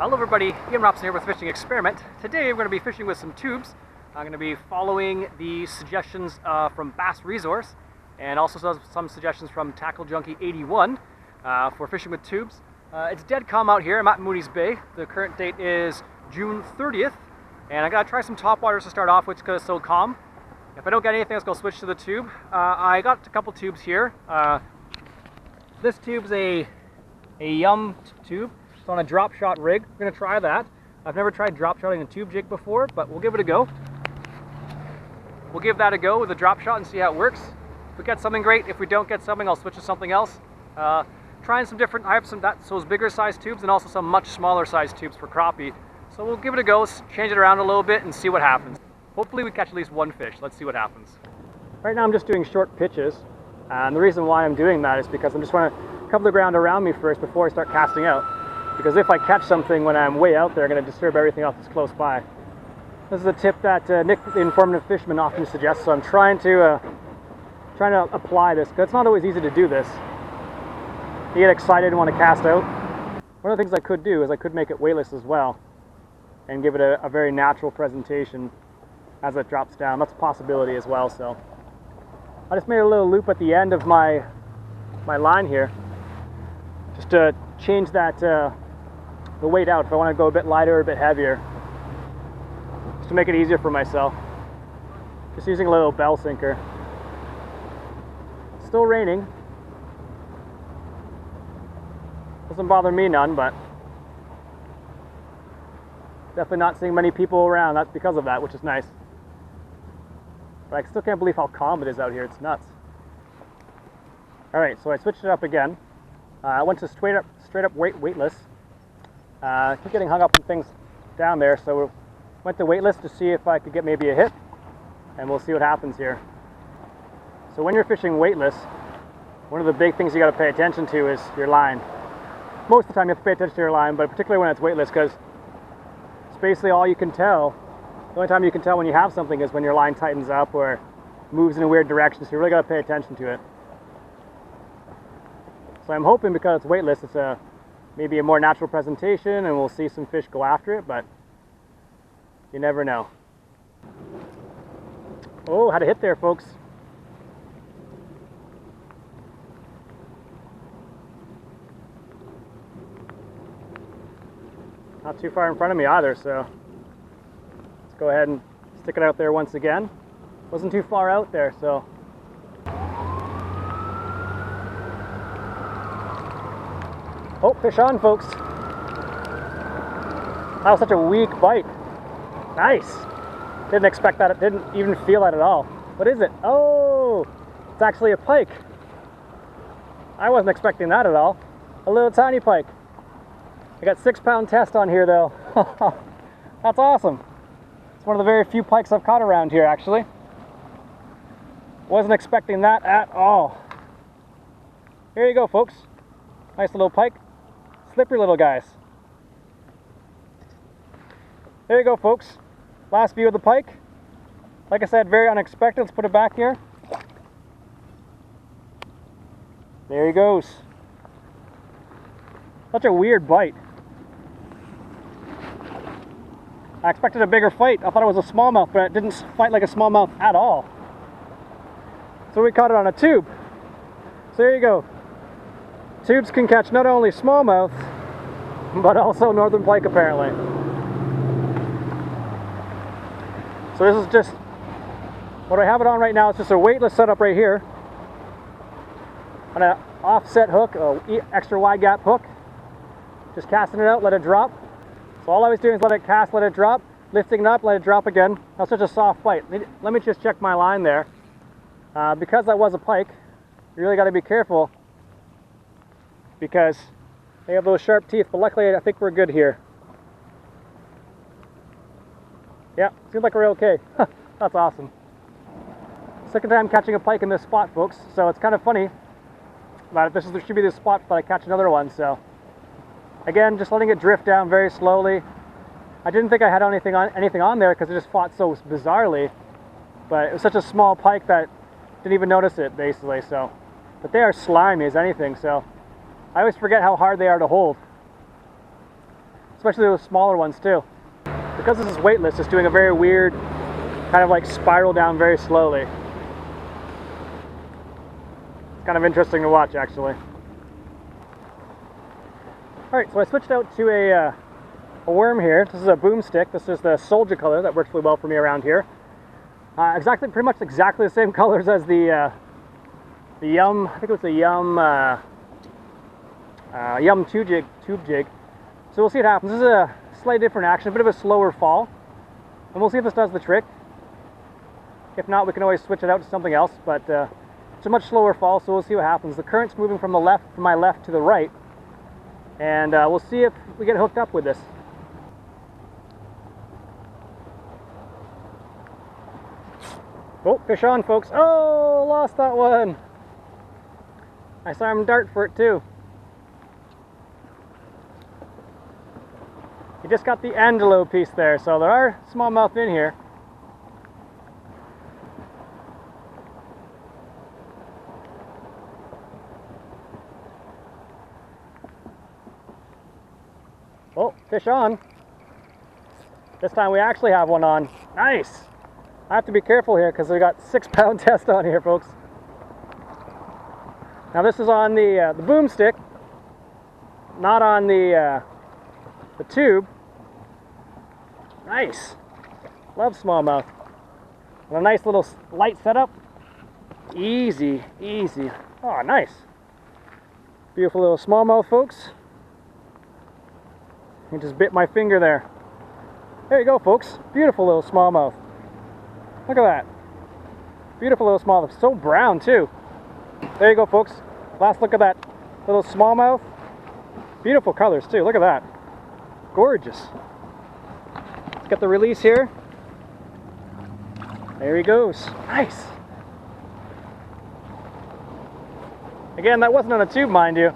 Hello everybody, Ian Robson here with Fishing Experiment. Today we're going to be fishing with some tubes. I'm going to be following the suggestions from Bass Resource and also some suggestions from Tackle Junkie 81 for fishing with tubes. It's dead calm out here. I'm at Mooney's Bay. The current date is June 30th and I got to try some topwaters to start off with because it's so calm. If I don't get anything, let's go switch to the tube. I got a couple tubes here. This tube's a Yum tube. It's on a drop shot rig. We're going to try that. I've never tried drop shotting a tube jig before, but we'll give it a go. We'll give that a go with a drop shot and see how it works. If we get something, great. If we don't get something, I'll switch to something else. Trying some different, I have those bigger size tubes and also some much smaller size tubes for crappie. So we'll give it a go, change it around a little bit and see what happens. Hopefully we catch at least one fish. Let's see what happens. Right now I'm just doing short pitches. And the reason why I'm doing that is because I just want to cover the ground around me first before I start casting out. Because if I catch something when I'm way out there, I'm going to disturb everything else that's close by. This is a tip that Nick, the Informative Fisherman, often suggests, so I'm trying to apply this, because it's not always easy to do this. You get excited and want to cast out. One of the things I could do is I could make it weightless as well, and give it a very natural presentation as it drops down. That's a possibility as well, so. I just made a little loop at the end of my line here, just to change that the weight out if I want to go a bit lighter or a bit heavier, just to make it easier for myself. Just using a little bell sinker. Still raining. Doesn't bother me none, but definitely not seeing many people around. That's because of that, which is nice. But I still can't believe how calm it is out here. It's nuts. Alright, so I switched it up again. I went to straight up weightless. Keep getting hung up on things down there, so we went to weightless to see if I could get maybe a hit, and we'll see what happens here. So when you're fishing weightless, one of the big things you got to pay attention to is your line. Most of the time you have to pay attention to your line, but particularly when it's weightless, because it's basically all you can tell. The only time you can tell when you have something is when your line tightens up or moves in a weird direction, so you really got to pay attention to it. So I'm hoping because it's weightless, it's maybe a more natural presentation and we'll see some fish go after it, but you never know. Oh, had a hit there, folks. Not too far in front of me either, so let's go ahead and stick it out there once again. Wasn't too far out there, so. Oh, fish on, folks. That was such a weak bite. Nice. Didn't expect that. It didn't even feel that at all. What is it? Oh, it's actually a pike. I wasn't expecting that at all. A little tiny pike. I got 6-pound test on here though. That's awesome. It's one of the very few pikes I've caught around here actually. Wasn't expecting that at all. Here you go, folks. Nice little pike. Slippery little guys. There you go, folks. Last view of the pike. Like I said, very unexpected. Let's put it back here. There he goes. Such a weird bite. I expected a bigger fight. I thought it was a smallmouth, but it didn't fight like a smallmouth at all. So we caught it on a tube. So there you go. Tubes can catch not only smallmouth, but also northern pike apparently. So this is just, what I have it on right now is just a weightless setup right here. On an offset hook, an extra wide gap hook. Just casting it out, let it drop. So all I was doing is let it cast, let it drop, lifting it up, let it drop again. That's such a soft bite. Let me just check my line there. Because that was a pike, you really got to be careful because they have those sharp teeth, but luckily I think we're good here. Yeah, seems like we're okay. That's awesome. Second time catching a pike in this spot, folks, so it's kind of funny that this should be the spot that I catch another one. So again, just letting it drift down very slowly. I didn't think I had anything on there because it just fought so bizarrely, but it was such a small pike that didn't even notice it basically. So, but they are slimy as anything, so I always forget how hard they are to hold. especially those smaller ones too. Because this is weightless, it's doing a very weird kind of like spiral down very slowly. It's kind of interesting to watch, actually. Alright, so I switched out to a worm here. This is a boomstick. This is the soldier color that works really well for me around here. Pretty much exactly the same colors as the Yum, I think it was the Yum tube jig. So we'll see what happens. This is a slightly different action, a bit of a slower fall. And we'll see if this does the trick. If not, we can always switch it out to something else, but it's a much slower fall, so we'll see what happens. The current's moving from my left to the right, and we'll see if we get hooked up with this. Oh, fish on, folks. Oh, lost that one. I saw him dart for it too. He just got the antelope piece there, so there are smallmouth in here. Oh, fish on. This time we actually have one on. Nice! I have to be careful here because we got 6-pound test on here, folks. Now this is on the boomstick, not on the tube. Nice! Love smallmouth. And a nice little light setup. Easy, easy. Oh, nice. Beautiful little smallmouth, folks. He just bit my finger there. There you go, folks. Beautiful little smallmouth. Look at that. Beautiful little smallmouth. So brown, too. There you go, folks. Last look at that little smallmouth. Beautiful colors, too. Look at that. Gorgeous. Let's get the release here. There he goes. Nice. Again, that wasn't on a tube, mind you.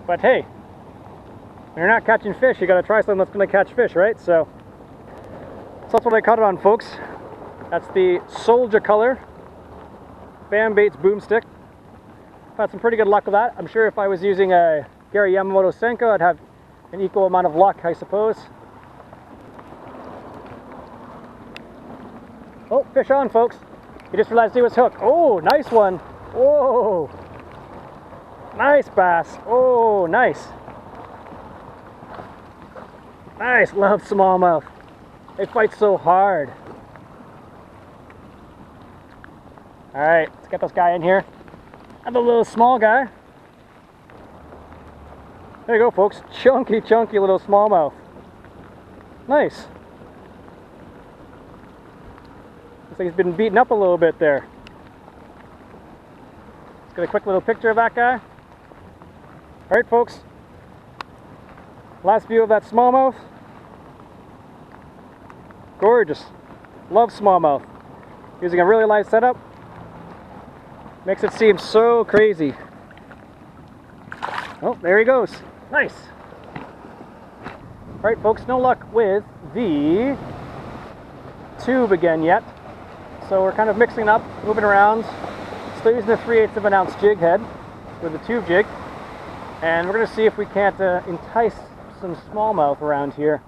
But hey, when you're not catching fish, you got to try something that's going to catch fish, right? So that's what I caught it on, folks. That's the soldier color Bam Baits boomstick. I've had some pretty good luck with that. I'm sure if I was using a Gary Yamamoto Senko, I'd have an equal amount of luck, I suppose. Oh, fish on, folks. You just realized he was hooked. Oh, nice one. Whoa. Nice bass. Oh, nice. Nice. Love smallmouth. They fight so hard. Alright, let's get this guy in here. And the little small guy. There you go, folks. Chunky, chunky little smallmouth. Nice. Looks like he's been beaten up a little bit there. Let's get a quick little picture of that guy. Alright, folks. Last view of that smallmouth. Gorgeous. Love smallmouth. Using a really light setup. Makes it seem so crazy. Oh, there he goes. Nice. Alright, folks, no luck with the tube again yet. So we're kind of mixing up, moving around. Still using the 3/8 of an ounce jig head with the tube jig. And we're going to see if we can't entice some smallmouth around here.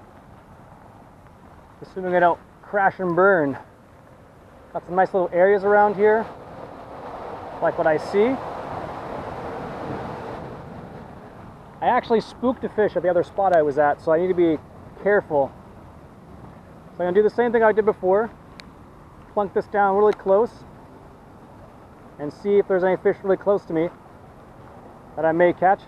Assuming I don't crash and burn. Got some nice little areas around here. Like what I see. I actually spooked a fish at the other spot I was at, so I need to be careful. So I'm going to do the same thing I did before. Plunk this down really close and see if there's any fish really close to me that I may catch.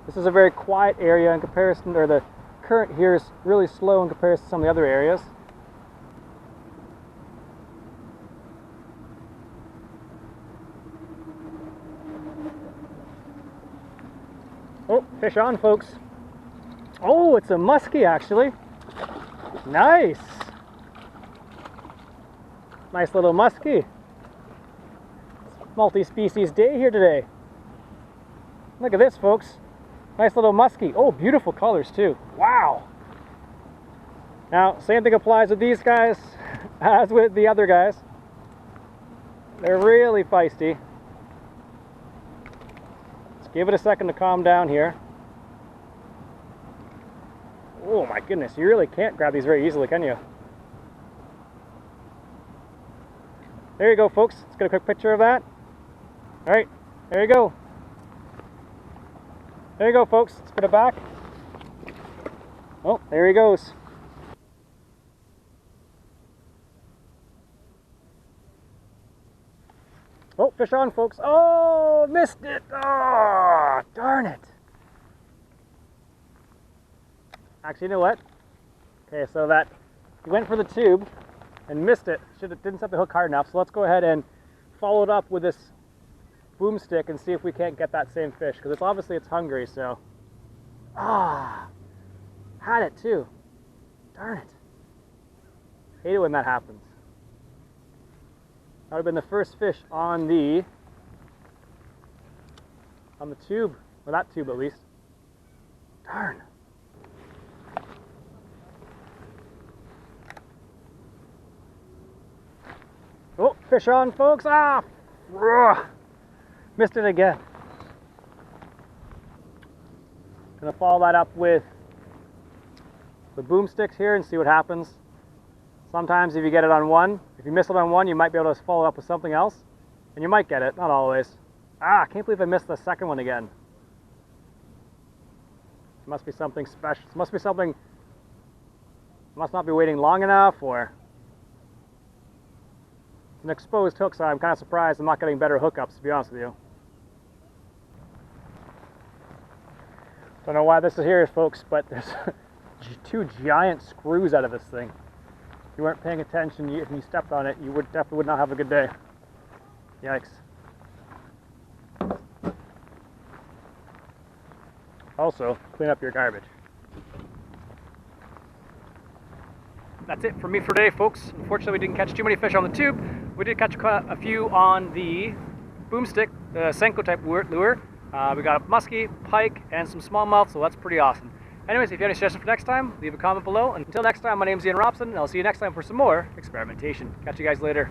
This is a very quiet area in comparison, or the current here is really slow in comparison to some of the other areas. Oh, fish on, folks. Oh, it's a musky, actually. Nice. Nice little musky. Multi-species day here today. Look at this, folks. Nice little musky. Oh, beautiful colors, too. Wow. Now, same thing applies with these guys as with the other guys. They're really feisty. Give it a second to calm down here. Oh my goodness, you really can't grab these very easily, can you? There you go, folks. Let's get a quick picture of that. All right, there you go. There you go, folks. Let's put it back. Oh, there he goes. Oh, fish on, folks. Oh, missed it. Oh, darn it. Actually, you know what? Okay, so that he went for the tube and missed it. Didn't set the hook hard enough. So let's go ahead and follow it up with this boomstick and see if we can't get that same fish, because it's hungry. So, had it too. Darn it. Hate it when that happens. That would have been the first fish on the tube, or that tube at least. Darn. Oh, fish on, folks. Missed it again. Gonna follow that up with the boomsticks here and see what happens. Sometimes if you get it on one, if you miss it on one, you might be able to follow it up with something else, and you might get it, not always. I can't believe I missed the second one again. It must be something special. It must be something, must not be waiting long enough, or an exposed hook, so I'm kind of surprised I'm not getting better hookups, to be honest with you. Don't know why this is here, folks, but there's two giant screws out of this thing. If you weren't paying attention and you stepped on it, you definitely would not have a good day. Yikes. Also, clean up your garbage. That's it for me for today, folks. Unfortunately, we didn't catch too many fish on the tube. We did catch a few on the boomstick, the Senko type lure. We got a musky, pike, and some smallmouth, so that's pretty awesome. Anyways, if you have any suggestions for next time, leave a comment below. Until next time, my name is Ian Robson, and I'll see you next time for some more experimentation. Catch you guys later.